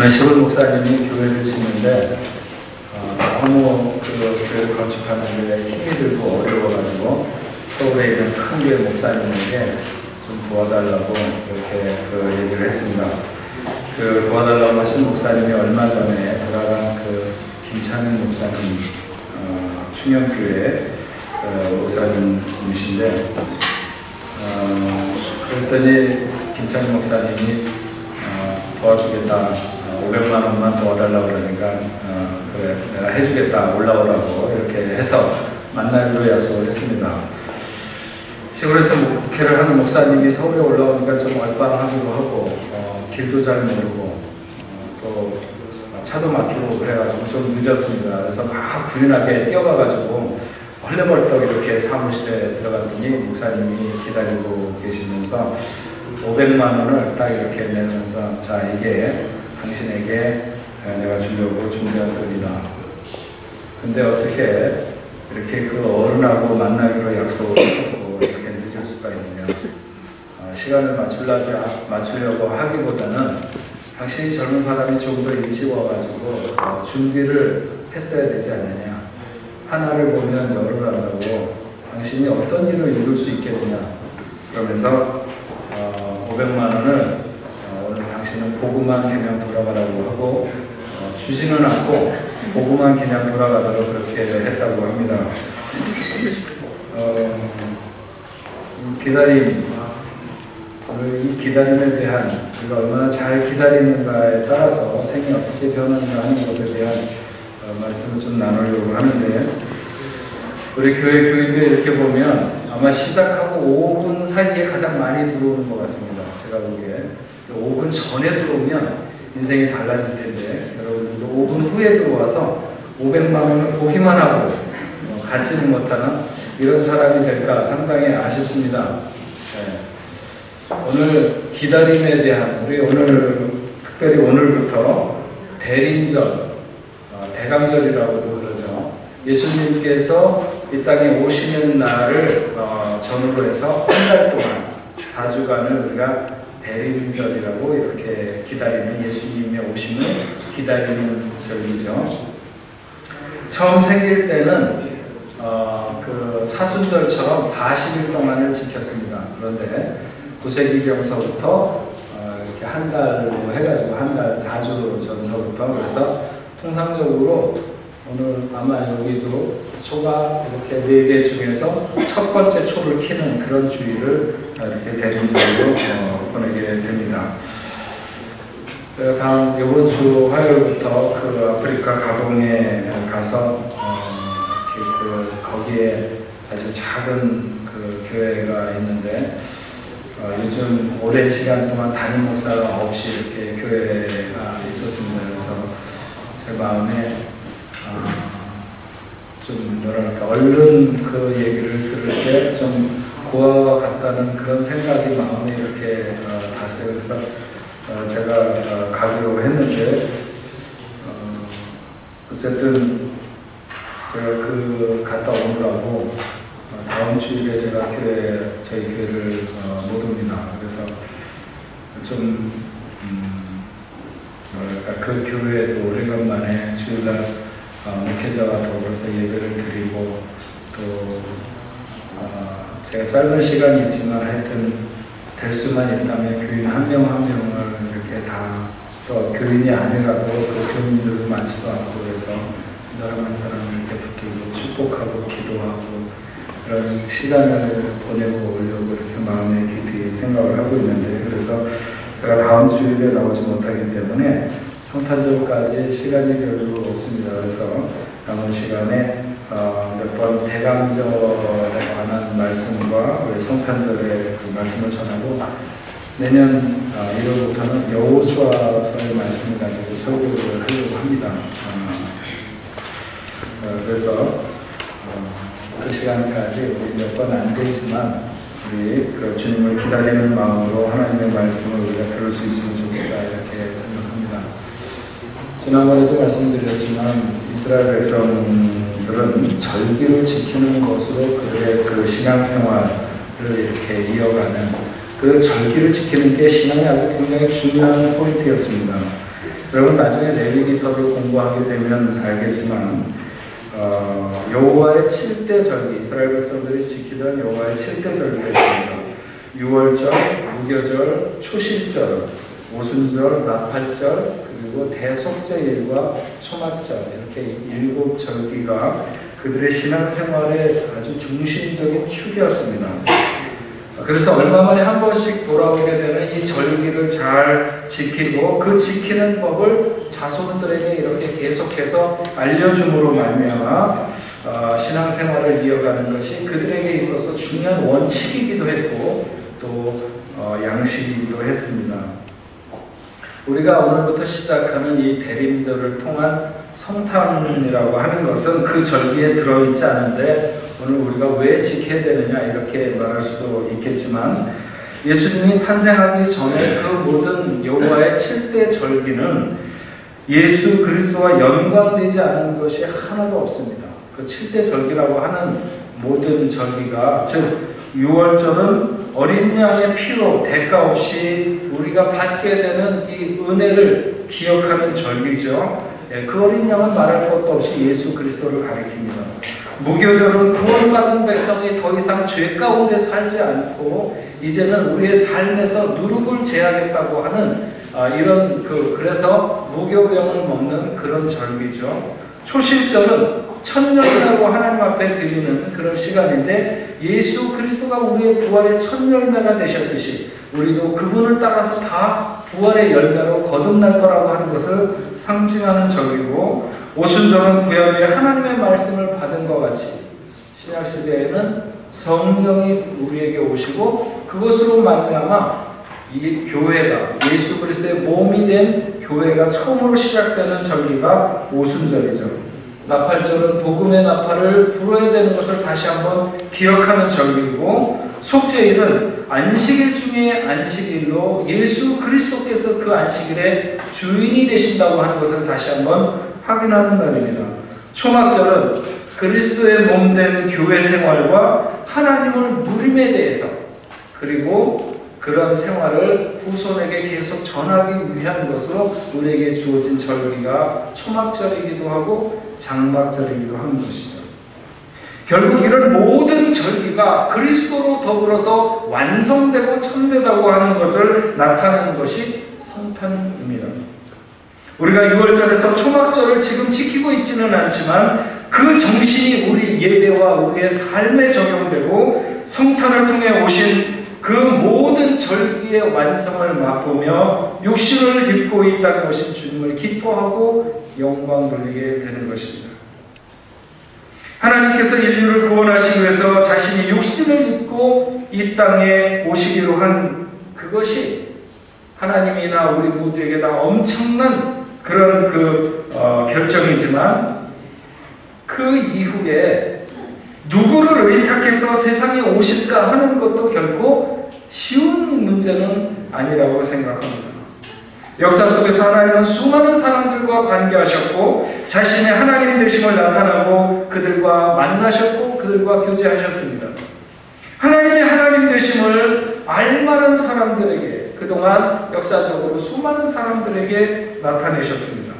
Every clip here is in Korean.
시골 목사님이 교회를 짓는데 너무 그 교회를 건축하는 데 힘이 들고 어려워가지고 서울에 있는 큰 교회 목사님에게 좀 도와달라고 이렇게 그 얘기를 했습니다. 그 도와달라고 하신 목사님이 얼마 전에 돌아간 그 김찬현 목사님 충영교회 목사님이신데 그랬더니 김찬현 목사님이 도와주겠다, 500만 원만 도와달라고 그러니까 그래 내가 해주겠다, 올라오라고 이렇게 해서 만나기로 약속을 했습니다. 시골에서 목회를 하는 목사님이 서울에 올라오니까 좀 얼빵하기도 하고 길도 잘 모르고 또 차도 막히고 그래가지고 좀 늦었습니다. 그래서 막 부진하게 뛰어가가지고 헐레벌떡 이렇게 사무실에 들어갔더니 목사님이 기다리고 계시면서 500만 원을 딱 이렇게 내면서 자, 이게 당신에게 내가 주려고 준비한 돈이다. 근데 어떻게 이렇게 그 어른하고 만나기로 약속을 하고 이렇게 늦을 수가 있느냐. 시간을 맞추려고 하기보다는 당신이 젊은 사람이 좀 더 일찍 와가지고 준비를 했어야 되지 않느냐. 하나를 보면 열을 한다고 당신이 어떤 일을 이룰 수 있겠느냐. 그러면서 500만 원을 오늘 당신은 보고만 그냥 돌아가라고 하고 주지는 않고 보고만 그냥 돌아가도록 그렇게 했다고 합니다. 기다림, 이 기다림에 대한 우리가 얼마나 잘 기다리는가에 따라서 생이 어떻게 변하는가 하는 것에 대한 말씀을 좀 나누려고 하는데, 우리 교회 교인들 이렇게 보면 아마 시작하고 5분 사이에 가장 많이 들어오는 것 같습니다. 제가 보기에 5분 전에 들어오면 인생이 달라질 텐데, 여러분들도 5분 후에 들어와서 500만 원을 보기만 하고 갖지는 못하는 이런 사람이 될까 상당히 아쉽습니다. 네. 오늘 기다림에 대한, 우리 오늘 특별히 오늘부터 대림절, 대강절이라고도 그러죠. 예수님께서 이 땅에 오시는 날을 전후로 해서 한 달 동안 4주간을 우리가 대림절이라고 이렇게 기다리는, 예수님의 오심을 기다리는 절이죠. 처음 생길 때는 그 사순절처럼 40일 동안을 지켰습니다. 그런데 구세기경서부터 이렇게 한 달로 해가지고 한 달 4주 전서부터, 그래서 통상적으로 오늘 아마 여기도 초가 이렇게 4개 중에서 첫 번째 초를 키는 그런 주일을 이렇게 대림절로 보내게 됩니다. 다음 이번 주 화요일부터 그 아프리카 가봉에 가서 거기에 아주 작은 그 교회가 있는데 요즘 오랜 시간 동안 담임 목사가 없이 이렇게 교회가 있었습니다. 그래서 제 마음에 좀 뭐랄까 얼른 그 얘기를 들을 때 좀 고아와 같다는 그런 생각이 마음에 이렇게 다스려서 제가 가기로 했는데 어쨌든 제가 그 갔다 오느라고 다음 주일에 제가 저희 교회를 못 옵니다. 그래서 좀 뭐랄까 그 교회에도 오래간만에 주일날 목회자와 더불어서 예배를 드리고, 또 제가 짧은 시간이 있지만 하여튼 될 수만 있다면 교인 한 명 한 명을 이렇게 다, 또 교인이 아니라도 그 교인들도 많지도 않고 그래서 사람 한 사람을 이렇게 붙들고 축복하고 기도하고 그런 시간을 보내고 오려고 이렇게 마음에 깊이 생각을 하고 있는데, 그래서 제가 다음 주일에 나오지 못하기 때문에 성탄절까지 시간이 별로 없습니다. 그래서 남은 시간에 몇 번 대강절에 관한 말씀과 우리 성탄절의 그 말씀을 전하고, 내년 1월부터는 여호수아서의 말씀을 가지고 설교를 하려고 합니다. 그래서 그 시간까지 우리 몇 번 안 되지만 우리 그 주님을 기다리는 마음으로 하나님의 말씀을 우리가 들을 수 있으면 좋겠다 이렇게 생각합니다. 지난번에도 말씀드렸지만 이스라엘 백성들은 절기를 지키는 것으로 그들의 그 신앙생활을 이렇게 이어가는, 그 절기를 지키는 게 신앙에 아주 굉장히 중요한 포인트였습니다. 여러분 나중에 레위기서를 공부하게 되면 알겠지만 여호와의 7대 절기, 이스라엘 백성들이 지키던 여호와의 7대 절기가 있습니다. 유월절, 무교절, 초실절, 오순절, 나팔절, 그리고 대속죄일과 초막절, 이렇게 7절기가 그들의 신앙생활의 아주 중심적인 축이었습니다. 그래서 얼마 만에 한 번씩 돌아오게 되는 이 절기를 잘 지키고 그 지키는 법을 자손들에게 이렇게 계속해서 알려줌으로 말미암아 신앙생활을 이어가는 것이 그들에게 있어서 중요한 원칙이기도 했고 또 양식이기도 했습니다. 우리가 오늘부터 시작하는 이 대림절을 통한 성탄이라고 하는 것은 그 절기에 들어있지 않은데 오늘 우리가 왜 지켜야 되느냐 이렇게 말할 수도 있겠지만 예수님이 탄생하기 전에 그 모든 여호와의 7대 절기는 예수 그리스도와 연관되지 않은 것이 하나도 없습니다. 그 7대 절기라고 하는 모든 절기가 즉 유월절은 어린 양의 피로 대가 없이 우리가 받게 되는 이 은혜를 기억하는 절기죠. 그 어린 양은 말할 것도 없이 예수 그리스도를 가리킵니다. 무교절은 구원받은 백성이 더 이상 죄 가운데 살지 않고 이제는 우리의 삶에서 누룩을 제하겠다고 하는 그래서 무교병을 먹는 그런 절기죠. 초실절은 첫열매라고 하나님 앞에 드리는 그런 시간인데 예수 그리스도가 우리의 부활의 첫 열매가 되셨듯이 우리도 그분을 따라서 다 부활의 열매로 거듭날 거라고 하는 것을 상징하는 절기고 오순절은 구약의 하나님의 말씀을 받은 것 같이 신약시대에는 성령이 우리에게 오시고 그것으로 말미암아 이 교회가 예수 그리스도의 몸이 된 교회가 처음으로 시작되는 절기가 오순절이죠. 나팔절은 복음의 나팔을 불어야 되는 것을 다시 한번 기억하는 절기이고 속죄일은 안식일 중에 안식일로 예수 그리스도께서 그 안식일의 주인이 되신다고 하는 것을 다시 한번 확인하는 날입니다. 초막절은 그리스도의 몸된 교회 생활과 하나님을 누림에 대해서 그리고 그런 생활을 후손에게 계속 전하기 위한 것으로 우리에게 주어진 절기가 초막절이기도 하고 장막절이기도 하는 것이죠. 결국 이런 모든 절기가 그리스도로 더불어서 완성되고 참되다고 하는 것을 나타내는 것이 성탄입니다. 우리가 6월절에서 초막절을 지금 지키고 있지는 않지만 그 정신이 우리 예배와 우리의 삶에 적용되고 성탄을 통해 오신 그 모든 절기의 완성을 맛보며 육신을 입고 이 땅에 오신 주님을 기뻐하고 영광 돌리게 되는 것입니다. 하나님께서 인류를 구원하시기 위해서 자신이 육신을 입고 이 땅에 오시기로 한 그것이 하나님이나 우리 모두에게 다 엄청난 그런 결정이지만 그 이후에 누구를 의탁해서 세상에 오실까 하는 것도 결코 쉬운 문제는 아니라고 생각합니다. 역사 속에서 하나님은 수많은 사람들과 관계하셨고 자신의 하나님 되심을 나타나고 그들과 만나셨고 그들과 교제하셨습니다. 하나님의 하나님 되심을 알만한 사람들에게 그동안 역사적으로 수많은 사람들에게 나타내셨습니다.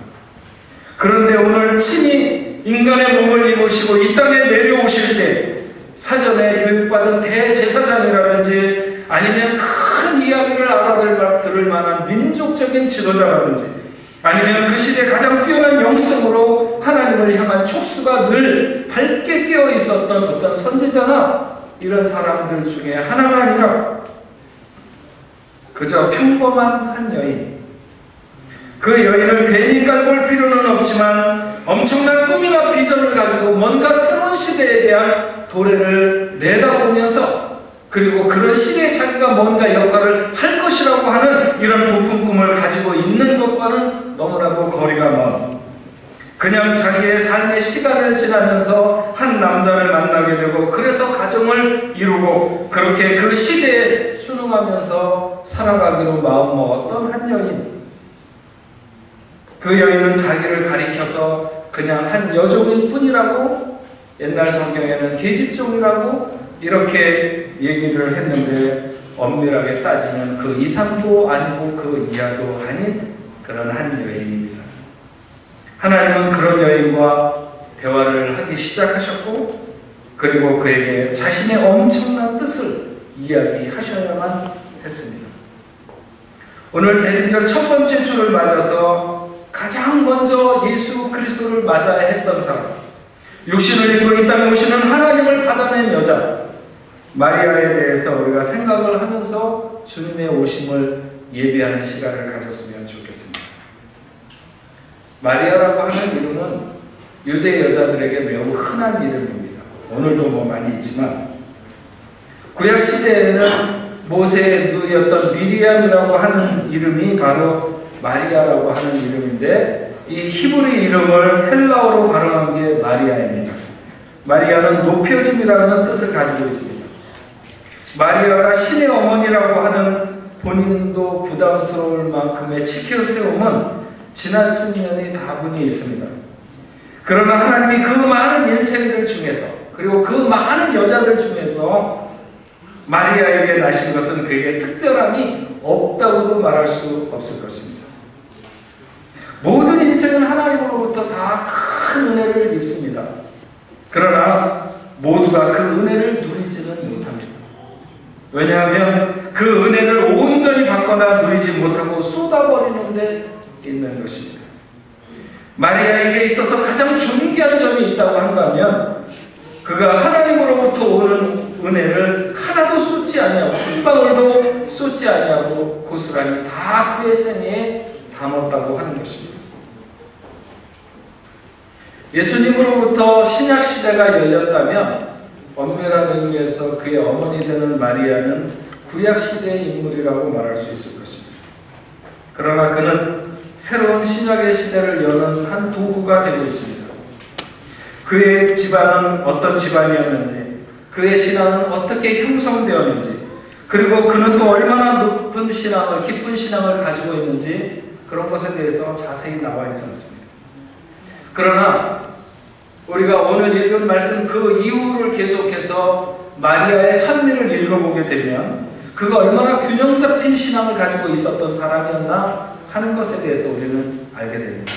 그런데 오늘 친히 인간의 몸을 입으시고 이 땅에 내려오실 때 사전에 교육받은 대제사장이라든지 아니면 큰 이야기를 알아들을 만한 민족적인 지도자라든지 아니면 그 시대 가장 뛰어난 영성으로 하나님을 향한 촉수가 늘 밝게 깨어 있었던 어떤 선지자나 이런 사람들 중에 하나가 아니라 그저 평범한 한 여인, 그 여인을 괜히 깔볼 필요는 없지만 엄청난 꿈이나 비전을 가지고 뭔가 새로운 시대에 대한 도래를 내다보면서 그리고 그런 시대에 자기가 뭔가 역할을 할 것이라고 하는 이런 높은 꿈을 가지고 있는 것과는 너무나도 거리가 먼 그냥 자기의 삶의 시간을 지나면서 한 남자를 만나게 되고 그래서 가정을 이루고 그렇게 그 시대에 순응하면서 살아가기로 마음먹었던 한 여인. 그 여인은 자기를 가리켜서 그냥 한 여종일 뿐이라고 옛날 성경에는 계집종이라고 이렇게 얘기를 했는데 엄밀하게 따지면 그 이상도 아니고 그 이하도 아닌 그런 한 여인입니다. 하나님은 그런 여인과 대화를 하기 시작하셨고, 그리고 그에게 자신의 엄청난 뜻을 이야기하셔야만 했습니다. 오늘 대림절 첫 번째 주를 맞아서 가장 먼저 예수 그리스도를 맞아야 했던 사람, 육신을 입고 이 땅에 오시는 하나님을 받아낸 여자 마리아에 대해서 우리가 생각을 하면서 주님의 오심을 예비하는 시간을 가졌으면 좋겠습니다. 마리아라고 하는 이름은 유대 여자들에게 매우 흔한 이름입니다. 오늘도 뭐 많이 있지만, 구약 시대에는 모세의 누이였던 미리암이라고 하는 이름이 바로 마리아라고 하는 이름인데, 이 히브리 이름을 헬라어로 발음한 게 마리아입니다. 마리아는 높여짐이라는 뜻을 가지고 있습니다. 마리아가 신의 어머니라고 하는 본인도 부담스러울 만큼의 치켜 세움은 지나친 면이 다분히 있습니다. 그러나 하나님이 그 많은 인생들 중에서, 그리고 그 많은 여자들 중에서 마리아에게 나신 것은 그에게 특별함이 없다고도 말할 수 없을 것입니다. 모든 인생은 하나님으로부터 다 큰 은혜를 입습니다. 그러나 모두가 그 은혜를 누리지는 못합니다. 왜냐하면 그 은혜를 온전히 받거나 누리지 못하고 쏟아버리는 데 있는 것입니다. 마리아에게 있어서 가장 존귀한 점이 있다고 한다면, 그가 하나님으로부터 오는 은혜를 하나도 쏟지 아니하고 한 방울도 쏟지 아니하고 고스란히 다 그의 생애에 담았다고 하는 것입니다. 예수님으로부터 신약 시대가 열렸다면 엄밀한 의미에서 그의 어머니 되는 마리아는 구약 시대의 인물이라고 말할 수 있을 것입니다. 그러나 그는 새로운 신약의 시대를 여는 한 도구가 되고 있습니다. 그의 집안은 어떤 집안이었는지, 그의 신앙은 어떻게 형성되었는지, 그리고 그는 또 얼마나 높은 신앙을, 깊은 신앙을 가지고 있는지, 그런 것에 대해서 자세히 나와 있지 않습니다. 그러나 우리가 오늘 읽은 말씀 그 이후를 계속해서 마리아의 찬미를 읽어보게 되면 그가 얼마나 균형 잡힌 신앙을 가지고 있었던 사람이었나 하는 것에 대해서 우리는 알게 됩니다.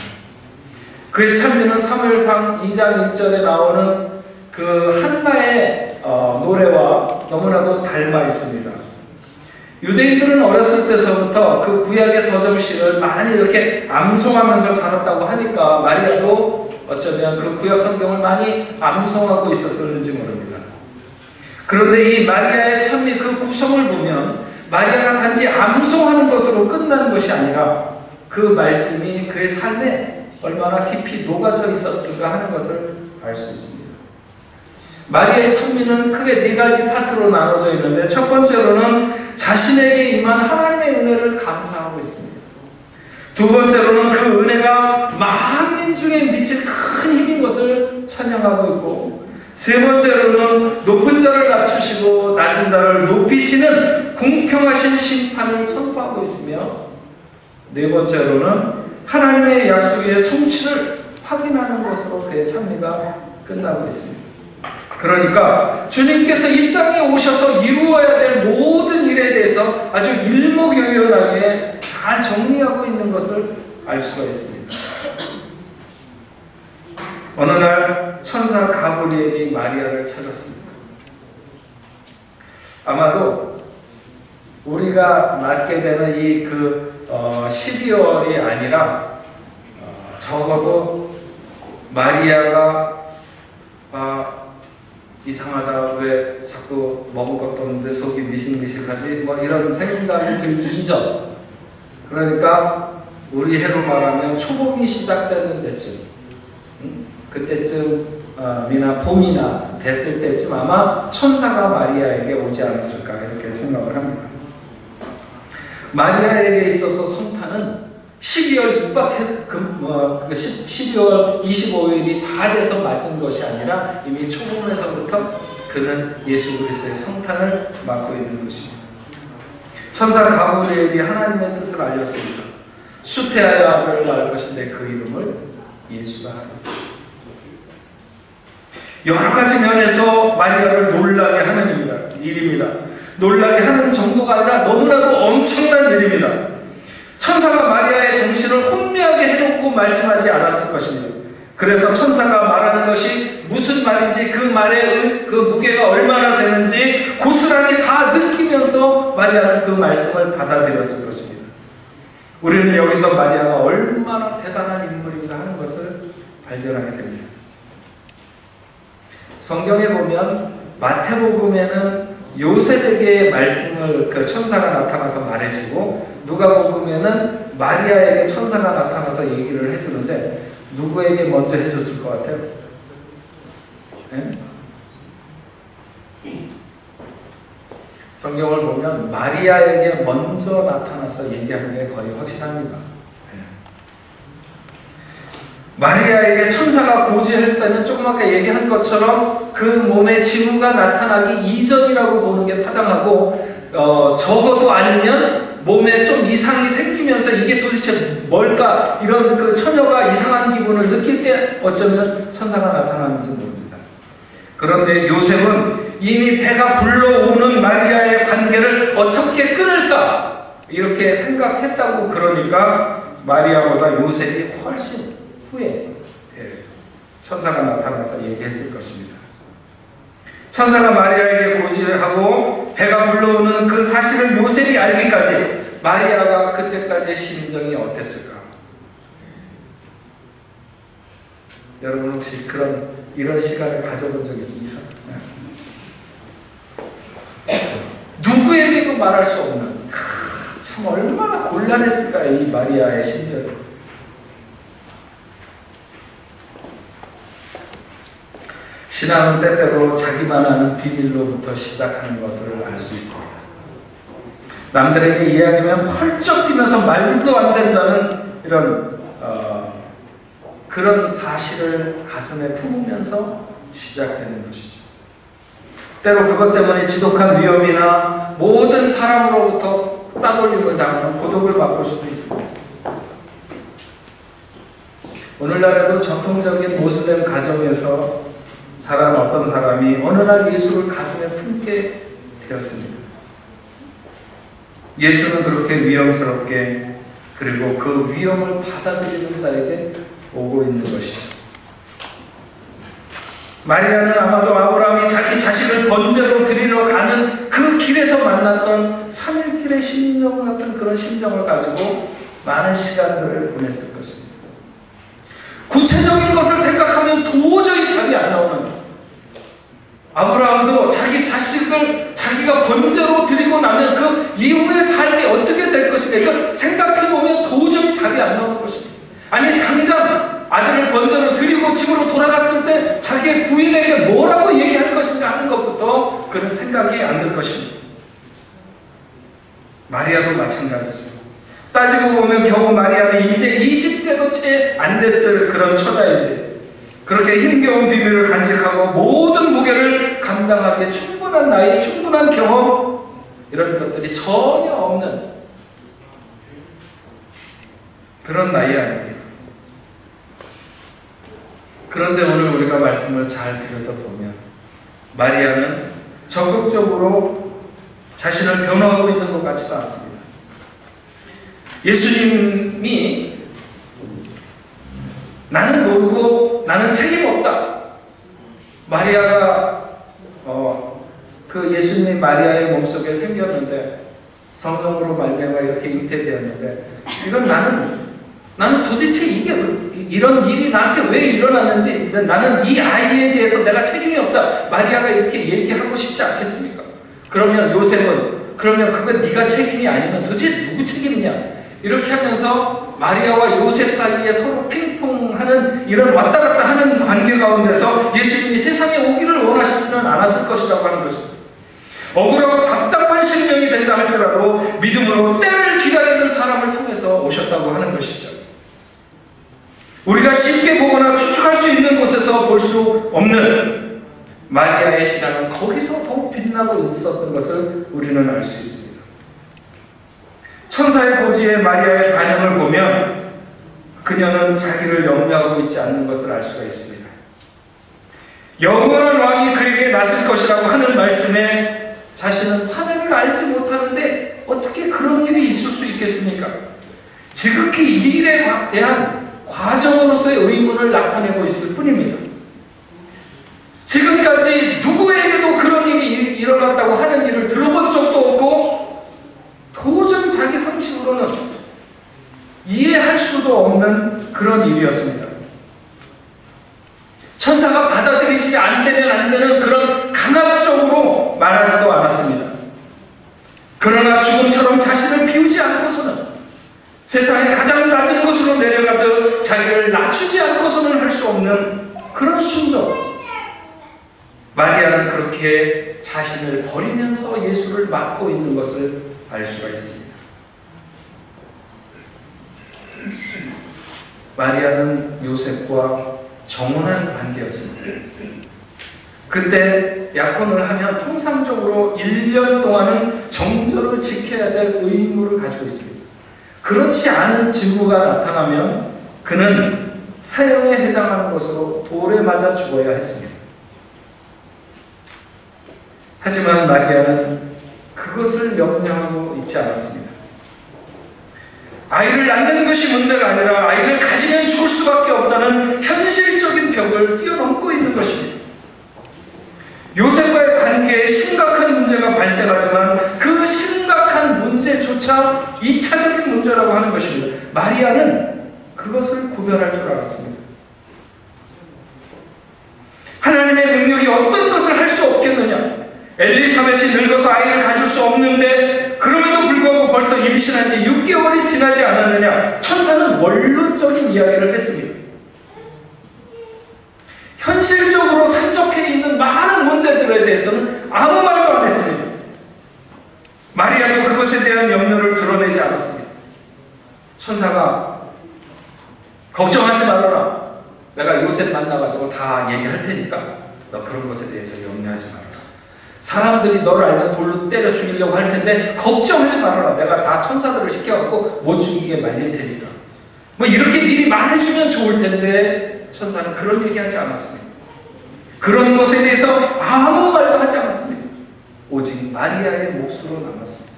그의 찬미는 사무엘상 2장 1절에 나오는 그 한나의 노래와 너무나도 닮아 있습니다. 유대인들은 어렸을 때서부터 그 구약의 서정시를 많이 이렇게 암송하면서 자랐다고 하니까 마리아도 어쩌면 그 구약 성경을 많이 암송하고 있었는지 모릅니다. 그런데 이 마리아의 찬미 그 구성을 보면 마리아가 단지 암송하는 것으로 끝나는 것이 아니라 그 말씀이 그의 삶에 얼마나 깊이 녹아져 있었던가 하는 것을 알 수 있습니다. 마리아의 찬미는 크게 네 가지 파트로 나눠져 있는데, 첫 번째로는 자신에게 임한 하나님의 은혜를 감사하고 있습니다. 두 번째로는 그 은혜가 만민 중에 미칠 큰 힘인 것을 찬양하고 있고, 세 번째로는 높은 자를 낮추시고 낮은 자를 높이시는 공평하신 심판을 선포하고 있으며, 네 번째로는 하나님의 약속의 성취를 확인하는 것으로 그의 찬미가 끝나고 있습니다. 그러니까 주님께서 이 땅에 오셔서 이루어야 될 모든 일에 대해서 아주 일목요연하게 잘 정리하고 있는 것을 알 수가 있습니다. 어느 날 천사 가브리엘이 마리아를 찾았습니다. 아마도 우리가 맞게 되는 이 12월이 아니라 적어도 마리아가 이상하다, 왜 자꾸 먹을 것도 없는데 속이 미식미식하지, 뭐 이런 생각이 들기 이전, 그러니까 우리 해로 말하면 초봄이 시작되는 때쯤, 그때쯤이나 봄이나 됐을 때쯤 아마 천사가 마리아에게 오지 않았을까 이렇게 생각을 합니다. 마리아에게 있어서 성탄은 12월 12월 25일이 다 돼서 맞은 것이 아니라 이미 초봄에서부터 그는 예수 그리스도의 성탄을 맞고 있는 것입니다. 천사 가브리엘이 하나님의 뜻을 알렸습니다. 수태하여 아들을 낳을 것인데 그 이름을 예수라 하리라. 여러 가지 면에서 마리아를 놀라게 하는 일입니다. 놀라게 하는 정도가 아니라 너무나도 엄청난 일입니다. 천사가 마리아의 정신을 혼미하게 해놓고 말씀하지 않았을 것입니다. 그래서 천사가 말하는 것이 무슨 말인지 그 말의 그 무게가 얼마나 되는지 고스란히 다 느끼면서 마리아는 그 말씀을 받아들였을 것입니다. 우리는 여기서 마리아가 얼마나 대단한 인물인가 하는 것을 발견하게 됩니다. 성경에 보면 마태복음에는 요셉에게 말씀을 그 천사가 나타나서 말해주고 누가복음에는 마리아에게 천사가 나타나서 얘기를 해주는데 누구에게 먼저 해줬을 것 같아요? 네? 성경을 보면 마리아에게 먼저 나타나서 얘기하는 게 거의 확실합니다. 네. 마리아에게 천사가 고지할 때는 조금 아까 얘기한 것처럼 그 몸에 징후가 나타나기 이전이라고 보는 게 타당하고 적어도 아니면 몸에 좀 이상이 생기면서 이게 도대체 뭘까 이런 그 처녀가 이상한 기분을 느낄 때 어쩌면 천사가 나타나는지 모릅니다. 그런데 요셉은 이미 배가 불러오는 마리아의 관계를 어떻게 끊을까 이렇게 생각했다고. 그러니까 마리아보다 요셉이 훨씬 후에 천사가 나타나서 얘기했을 것입니다. 천사가 마리아에게 고지하고 배가 불러오는 그 사실을 요셉이 알기까지 마리아가 그때까지의 심정이 어땠을까? 여러분 혹시 이런 시간을 가져본 적 있습니까? 누구에게도 말할 수 없는 참 얼마나 곤란했을까 이 마리아의 심정이. 신앙은 때때로 자기만 아는 비밀로부터 시작하는 것을 알 수 있습니다. 남들에게 이야기하면 펄쩍 뛰면서 말도 안 된다는 이런 그런 사실을 가슴에 품으면서 시작되는 것이죠. 때로 그것 때문에 지독한 위험이나 모든 사람으로부터 따돌림을 당하는 고독을 맛볼 수도 있습니다. 오늘날에도 전통적인 모슬렘 가정에서 자란 어떤 사람이 어느 날 예수를 가슴에 품게 되었습니다. 예수는 그렇게 위험스럽게 그리고 그 위험을 받아들이는 자에게 오고 있는 것이죠. 마리아는 아마도 아브라함이 자기 자식을 번제로 드리러 가는 그 길에서 만났던 3일길의 심정 같은 그런 심정을 가지고 많은 시간들을 보냈을 것입니다. 구체적인 것을 생각하면 도저히 답이 안 나오는, 아브라함도 자기 자식을 자기가 번제로 드리고 나면 그 이후의 삶이 어떻게 될 것인가 이거 생각해보면 도저히 답이 안 나오는 것입니다. 아니 당장 아들을 번제로 드리고 집으로 돌아갔을 때 자기의 부인에게 뭐라고 얘기할 것인가 하는 것부터 그런 생각이 안 들 것입니다. 마리아도 마찬가지죠. 따지고 보면 겨우 마리아는 이제 20세도 채 안 됐을 그런 처자인데 그렇게 힘겨운 비밀을 간직하고 모든 무게를 감당하기에 충분한 나이, 충분한 경험 이런 것들이 전혀 없는 그런 나이 아닙니까? 그런데 오늘 우리가 말씀을 잘 들여다보면 마리아는 적극적으로 자신을 변호하고 있는 것 같지도 않습니다. 예수님이 나는 모르고 나는 책임 없다. 마리아가 그 예수님이 마리아의 몸속에 생겼는데 성령으로 말미암아 이렇게 잉태되었는데 이건 나는 도대체 이게 이런 일이 나한테 왜 일어났는지 나는 이 아이에 대해서 내가 책임이 없다. 마리아가 이렇게 얘기하고 싶지 않겠습니까? 그러면 요셉은 그러면 그건 네가 책임이 아니면 도대체 누구 책임이냐? 이렇게 하면서 마리아와 요셉 사이에 서로 핑퐁하는 이런 왔다 갔다 하는 관계 가운데서 예수님이 세상에 오기를 원하시지는 않았을 것이라고 하는 것입니다. 억울하고 답답한 심령이 된다 할지라도 믿음으로 때를 기다리는 사람을 통해서 오셨다고 하는 것이죠. 우리가 쉽게 보거나 추측할 수 있는 곳에서 볼 수 없는 마리아의 신앙은 거기서 더욱 빛나고 있었던 것을 우리는 알 수 있습니다. 천사의 고지에 마리아의 반응을 보면 그녀는 자기를 염려하고 있지 않는 것을 알 수가 있습니다. 영원한 왕이 그에게 났을 것이라고 하는 말씀에 자신은 사내를 알지 못하는데 어떻게 그런 일이 있을 수 있겠습니까? 지극히 이 일에 대한 과정으로서의 의문을 나타내고 있을 뿐입니다. 지금까지 누구에게도 그런 일이 일어났다고 하는 일을 들어본 적도 없고 도저히 자기 상식으로는 이해할 수도 없는 그런 일이었습니다. 천사가 받아들이지 안 되는 그런 강압적으로 말하지도 않았습니다. 그러나 죽음처럼 자신을 비우지 않고서는 세상의 가장 낮은 곳으로 내려가듯 자기를 낮추지 않고서는 할 수 없는 그런 순종. 마리아는 그렇게 자신을 버리면서 예수를 맡고 있는 것을 알 수가 있습니다. 마리아는 요셉과 정혼한 관계였습니다. 그때 약혼을 하면 통상적으로 1년 동안은 정절을 지켜야 될 의무를 가지고 있습니다. 그렇지 않은 징후가 나타나면 그는 사형에 해당하는 것으로 돌에 맞아 죽어야 했습니다. 하지만 마리아는 그것을 염려하고 있지 않았습니다. 아이를 낳는 것이 문제가 아니라 아이를 가지면 죽을 수밖에 없다는 현실적인 벽을 뛰어넘고 있는 것입니다. 요셉과의 관계에 심각한 문제가 발생하지만 그 심각한 문제조차 2차적인 문제라고 하는 것입니다. 마리아는 그것을 구별할 줄 알았습니다. 하나님의 능력이 어떤 것을 할 수 없겠느냐? 엘리사벳이 늙어서 아이를 가질 수 없는데 그럼에도 불구하고 벌써 임신한 지 6개월이 지나지 않았느냐? 천사는 원론적인 이야기를 했습니다. 현실적으로 산적해 있는 많은 문제들에 대해서는 아무 말도 안 했습니다. 마리아도 그것에 대한 염려를 드러내지 않았습니다. 천사가 걱정하지 말아라. 내가 요셉 만나가지고 다 얘기할 테니까 너 그런 것에 대해서 염려하지 말아라. 사람들이 너를 알면 돌로 때려 죽이려고 할 텐데 걱정하지 말아라. 내가 다 천사들을 시켜갖고 못 죽이게 말릴 테니까. 뭐 이렇게 미리 말해주면 좋을 텐데 천사는 그런 얘기하지 않았습니다. 그런 것에 대해서 아무 말도 하지 않았습니다. 오직 마리아의 몫으로 남았습니다.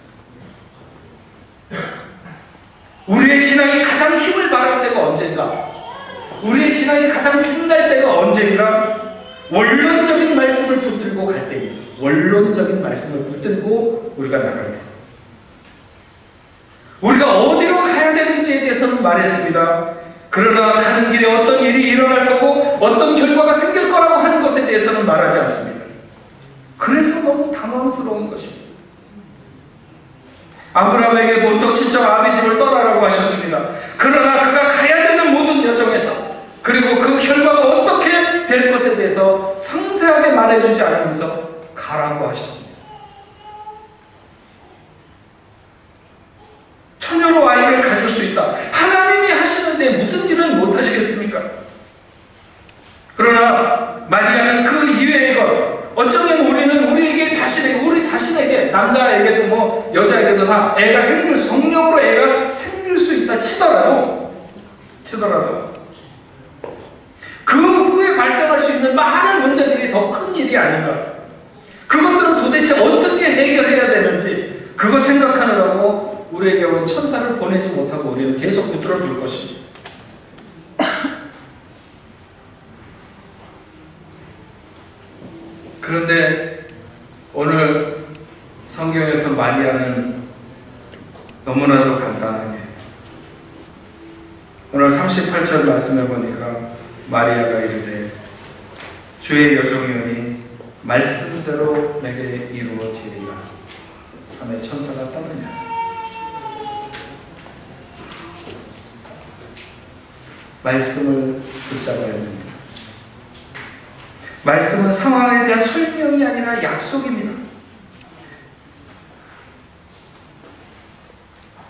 우리의 신앙이 가장 힘을 발할 때가 언젠가? 우리의 신앙이 가장 빛날 때가 언젠가? 원론적인 말씀을 붙들고 갈 때입니다. 원론적인 말씀을 붙들고 우리가 나갈 때. 우리가 어디로 가야 되는지에 대해서는 말했습니다. 그러나 가는 길에 어떤 일이 일어날 거고 어떤 결과가 생길 거라고 하는 것에 대해서는 말하지 않습니다. 그래서 너무 당황스러운 것입니다. 아브라함에게 본토 친척 아비집을 떠나라고 하셨습니다. 그러나 그가 가야 되는 모든 여정에서 그리고 그 결과가 어떻게 될 것에 대해서 상세하게 말해주지 않으면서 가라고 하셨습니다. 처녀로 아이를 가질 수 있다. 하나님이 하시는데 무슨 일은 못 하시겠습니까? 그러나 마리아는 그 이외의 것, 어쩌면 우리는 우리 자신에게 남자에게도 뭐 여자에게도 다 애가 성령으로 애가 생길 수 있다 치더라도 그 후에 발생할 수 있는 많은 문제들이 더 큰 일이 아닌가. 그것들은 도대체 어떻게 해결해야 되는지 그거 생각하느라고 우리에게 온 천사를 보내지 못하고 우리는 계속 붙들어 둘 것입니다. 그런데 오늘 성경에서 마리아는 너무나도 간단하게 오늘 38절 말씀해 보니까 마리아가 이르되 주의 여종이오니 말씀대로 내게 이루어지리라 하며 천사가 떠나냐. 말씀을 붙잡아야 됩니다. 말씀은 상황에 대한 설명이 아니라 약속입니다.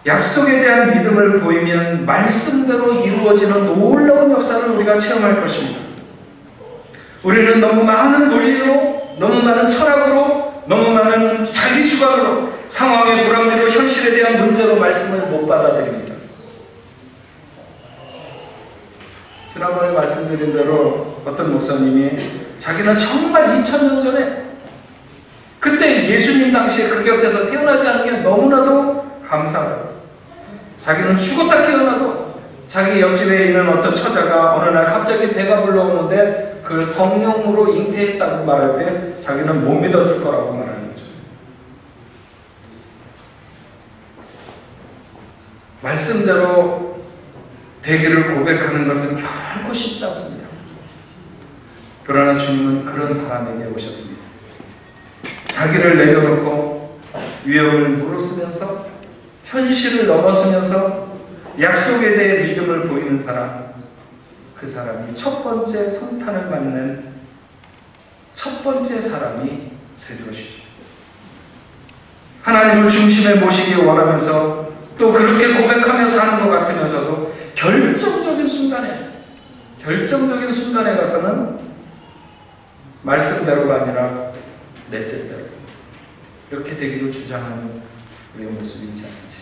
약속에 대한 믿음을 보이면 말씀대로 이루어지는 놀라운 역사를 우리가 체험할 것입니다. 우리는 너무 많은 논리로, 너무 많은 철학으로, 너무 많은 자기 주관으로 상황의 불합리로 현실에 대한 문제로 말씀을 못 받아들입니다. 지난번에 말씀드린 대로 어떤 목사님이 자기는 정말 2000년 전에 그때 예수님 당시에 그 곁에서 태어나지 않은 게 너무나도 감사해요. 자기는 죽었다 깨어나도 자기 옆집에 있는 어떤 처자가 어느 날 갑자기 배가 불러오는데 그걸 성령으로 잉태했다고 말할 때 자기는 못 믿었을 거라고 말하는 거죠. 말씀대로 되기를 고백하는 것은 결코 쉽지 않습니다. 그러나 주님은 그런 사람에게 오셨습니다. 자기를 내려놓고 위험을 무릅쓰면서 현실을 넘어서면서 약속에 대해 믿음을 보이는 사람, 그 사람이 첫 번째 성탄을 맞는 첫 번째 사람이 될 것이죠. 하나님을 중심에 모시기 원하면서 또 그렇게 고백하며 사는 것 같으면서도 결정적인 순간에 가서는 말씀대로가 아니라 내 뜻대로 이렇게 되기를 주장하는 우리의 모습이 있지 않은지.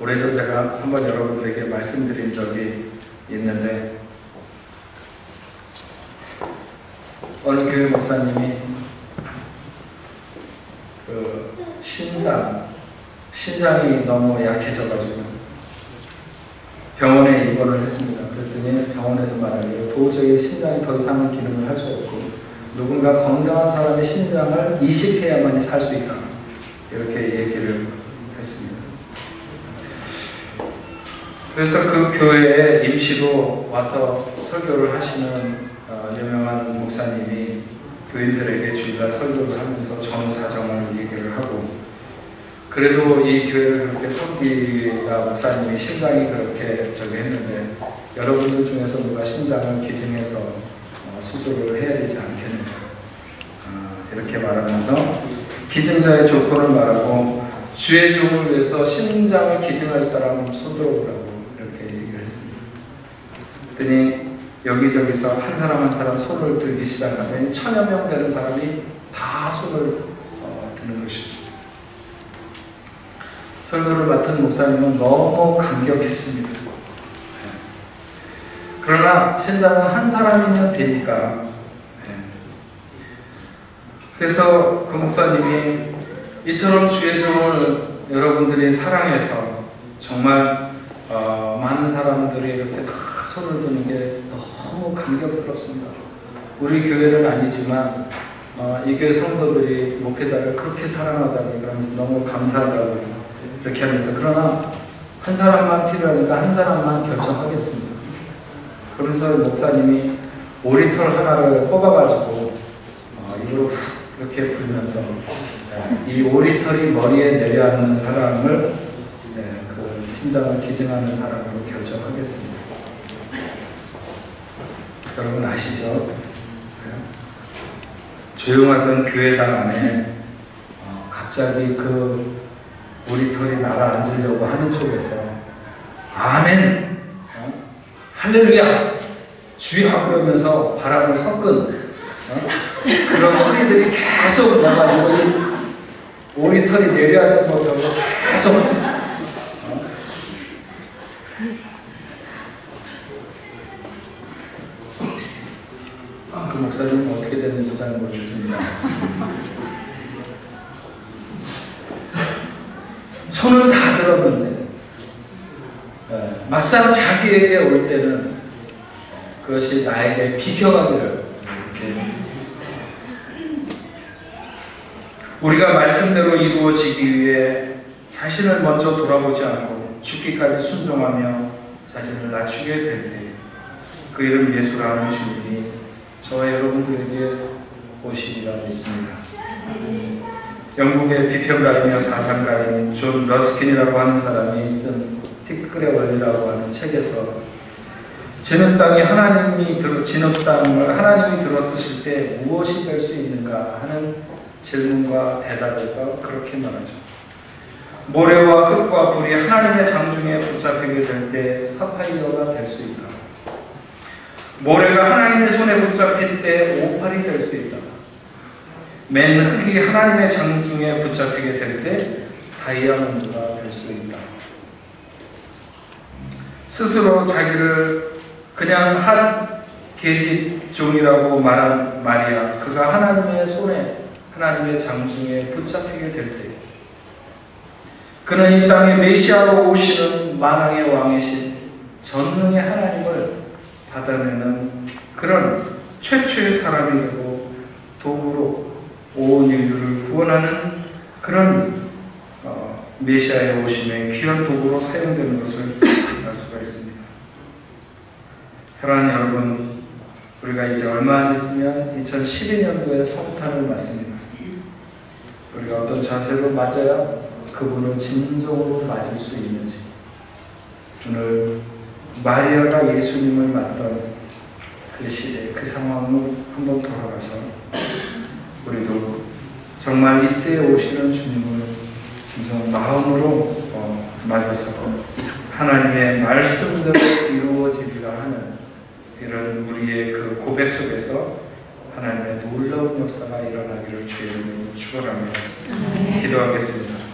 오래전 제가 한번 여러분들에게 말씀드린 적이 있는데 어느 교회 목사님이 그 신장이 너무 약해져가지고 병원에 입원을 했습니다. 그랬더니 병원에서 말하기로 도저히 신장이 더 이상의 기능을 할 수 없고 누군가 건강한 사람의 신장을 이식해야만이 살 수 있다. 이렇게 얘기를 했습니다. 그래서 그 교회에 임시로 와서 설교를 하시는 유명한 목사님이 교인들에게 주일날 설교를 하면서 전 사정을 얘기를 하고 그래도 이 교회를 그렇게 섬기다 목사님이 신장이 그렇게 했는데 여러분들 중에서 누가 신장을 기증해서 수술을 해야 되지 않겠느냐 이렇게 말하면서 기증자의 조건을 말하고 주의 종을 위해서 신장을 기증할 사람은 손들어보라고 이렇게 얘기를 했습니다. 그랬더니 여기저기서 한 사람 손을 들기 시작하면 1000여 명 되는 사람이 다 손을 드는 것이죠. 설교를 맡은 목사님은 너무 감격했습니다. 그러나 신장은 한 사람이면 되니까 그래서 그 목사님이 이처럼 주의 종을 여러분들이 사랑해서 정말 많은 사람들이 이렇게 다 손을 드는 게 너무 감격스럽습니다. 우리 교회는 아니지만 이 교회 성도들이 목회자를 그렇게 사랑하다니 그러면서 너무 감사하다고 이렇게 하면서 그러나 한 사람만 필요하니까 한 사람만 결정하겠습니다. 그러면서 목사님이 오리털 하나를 뽑아가지고 입으로 훅 이렇게 불면서 이 오리털이 머리에 내려앉는 사람을 그 신장을 기증하는 사람으로 결정하겠습니다. 여러분 아시죠? 조용하던 교회당 안에 갑자기 그 오리털이 날아앉으려고 하는 쪽에서 아멘! 할렐루야! 주여! 그러면서 바람을 섞은 그런 소리들이 계속 나가지고 이 오리털이 내려앉지 못하고 계속 그 목사님은 어떻게 됐는지 잘 모르겠습니다. 손을 다 들었는데 막상 자기에게 올 때는 그것이 나에게 비켜가기를 이렇게 우리가 말씀대로 이루어지기 위해 자신을 먼저 돌아보지 않고 죽기까지 순종하며 자신을 낮추게 될 때 그 이름 예수라는 주님이 저와 여러분들에게 오시리라 믿습니다. 영국의 비평가이며 사상가인 존 러스킨이라고 하는 사람이 쓴 티끌의 원리라고 하는 책에서 진흙 땅을 하나님이 들어쓰실 때 무엇이 될 수 있는가 하는 질문과 대답에서 그렇게 말하죠. 모래와 흙과 불이 하나님의 장중에 붙잡히게 될 때 사파이어가 될 수 있다. 모래가 하나님의 손에 붙잡힐 때 오팔이 될 수 있다. 맨 흙이 하나님의 장중에 붙잡히게 될 때 다이아몬드가 될 수 있다. 스스로 자기를 그냥 한 계집 종이라고 말한 마리아, 그가 하나님의 손에 하나님의 장중에 붙잡히게 될 때 그는 이 땅에 메시아로 오시는 만왕의 왕이신 전능의 하나님을 받아내는 그런 최초의 사람이 되고 도구로 온 인류를 구원하는 그런 메시아의 오심의 귀한 도구로 사용되는 것을 알 수가 있습니다. 사랑하는 여러분, 우리가 이제 얼마 안 있으면 2012년도에 성탄을 맞습니다. 우리가 어떤 자세로 맞아야 그분을 진정으로 맞을 수 있는지, 오늘 마리아가 예수님을 맞던 그 시대, 그 상황으로 한번 돌아가서 우리도 정말 이때 오시는 주님을 진정 마음으로 맞아서 하나님의 말씀대로 이루어지리라 하는 이런 우리의 그 고백 속에서 하나님의 놀라운 역사가 일어나기를 주의 이름으로 축원합니다. 기도하겠습니다.